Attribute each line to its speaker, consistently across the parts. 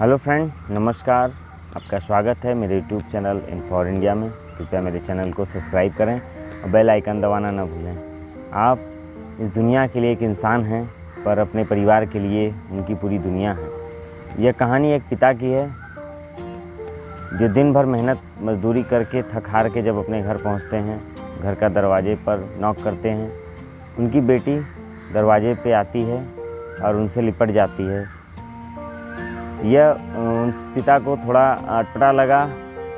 Speaker 1: Hello friend, नमस्कार। आपका स्वागत है मेरे YouTube channel in for India में। कृपया मेरे चैनल को सब्सक्राइब करें और बेल आइकन दबाना न भूलें। आप इस दुनिया के लिए एक इंसान हैं, पर अपने परिवार के लिए उनकी पूरी दुनिया है। यह कहानी एक पिता की है जो दिन भर मेहनत मजदूरी करके थक हार के जब अपने घर पहुंचते हैं, घर का दरवाजे पर नॉक करते हैं। उनकी बेटी दरवाजे पे आती है और उनसे लिपट जाती है। यह उस पिता को थोड़ा अटपटा लगा,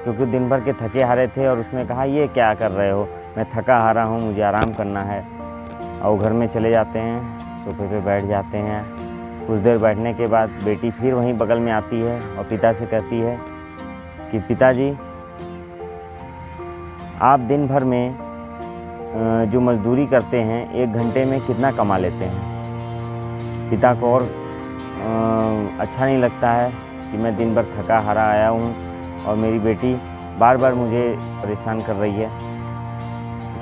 Speaker 1: क्योंकि दिन भर के थके हारे थे और उसने कहा, ये क्या कर रहे हो, मैं थका हारा हूँ, मुझे आराम करना है। और घर में चले जाते हैं, सोफे पे बैठ जाते हैं। कुछ देर बैठने के बाद बेटी फिर वहीं बगल में आती है और पिता से कहती है कि पिताजी, आप दिन भर में जो मजदूरी करते हैं 1 घंटे में कितना कमा लेते हैं। पिता को और अच्छा नहीं लगता है कि मैं दिन भर थका हारा आया हूँ और मेरी बेटी बार बार मुझे परेशान कर रही है।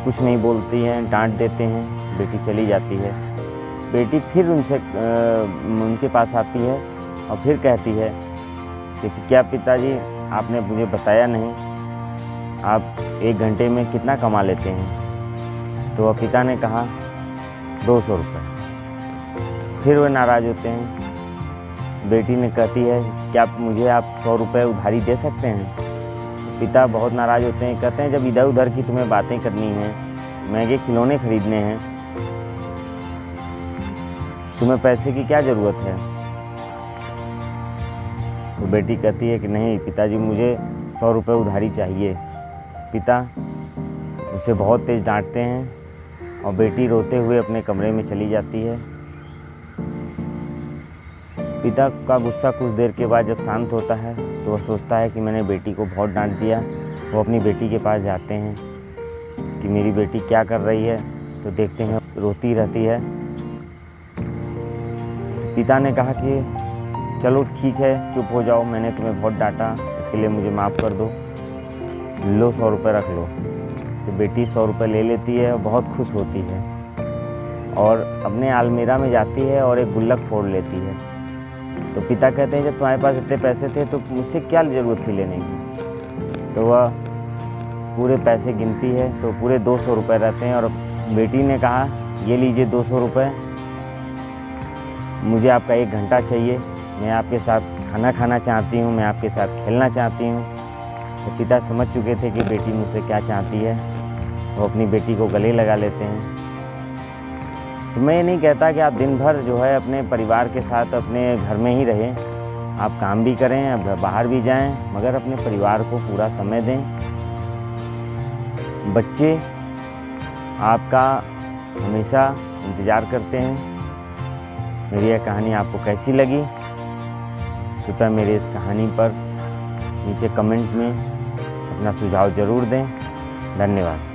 Speaker 1: कुछ नहीं बोलती हैं, डांट देते हैं, बेटी चली जाती है। बेटी फिर उनके पास आती है और फिर कहती है कि क्या पिताजी, आपने मुझे बताया नहीं, आप 1 घंटे में कितना कमा लेते हैं। तो पिता ने कहा 200 रुपये। फिर वह नाराज़ होते हैं। बेटी ने कहती है, क्या मुझे आप 100 रुपये उधारी दे सकते हैं। पिता बहुत नाराज़ होते हैं, कहते हैं जब इधर उधर की तुम्हें बातें करनी हैं, महंगे खिलौने खरीदने हैं, तुम्हें पैसे की क्या ज़रूरत है। तो बेटी कहती है कि नहीं पिताजी, मुझे 100 रुपये उधारी चाहिए। पिता उसे बहुत तेज़ डांटते हैं और बेटी रोते हुए अपने कमरे में चली जाती है। पिता का गुस्सा कुछ देर के बाद जब शांत होता है तो वह सोचता है कि मैंने बेटी को बहुत डांट दिया। वो अपनी बेटी के पास जाते हैं कि मेरी बेटी क्या कर रही है, तो देखते हैं रोती रहती है। पिता ने कहा कि चलो ठीक है, चुप हो जाओ, मैंने तुम्हें बहुत डांटा, इसके लिए मुझे माफ़ कर दो, लो 100 रुपये रख लो। तो बेटी 100 रुपये ले लेती है और बहुत खुश होती है और अपने अलमीरा में जाती है और एक गुल्लक फोड़ लेती है। तो पिता कहते हैं जब तुम्हारे पास इतने पैसे थे तो मुझसे क्या ज़रूरत थी लेने की। तो वह पूरे पैसे गिनती है तो पूरे 200 रुपये रहते हैं और बेटी ने कहा, ये लीजिए 200 रुपये, मुझे आपका 1 घंटा चाहिए, मैं आपके साथ खाना खाना चाहती हूँ, मैं आपके साथ खेलना चाहती हूँ। तो पिता समझ चुके थे कि बेटी मुझसे क्या चाहती है। वो अपनी बेटी को गले लगा लेते हैं। तो मैं ये नहीं कहता कि आप दिन भर जो है अपने परिवार के साथ अपने घर में ही रहें, आप काम भी करें, अब बाहर भी जाएं, मगर अपने परिवार को पूरा समय दें। बच्चे आपका हमेशा इंतज़ार करते हैं। मेरी यह कहानी आपको कैसी लगी, कृपया मेरे इस कहानी पर नीचे कमेंट में अपना सुझाव ज़रूर दें। धन्यवाद।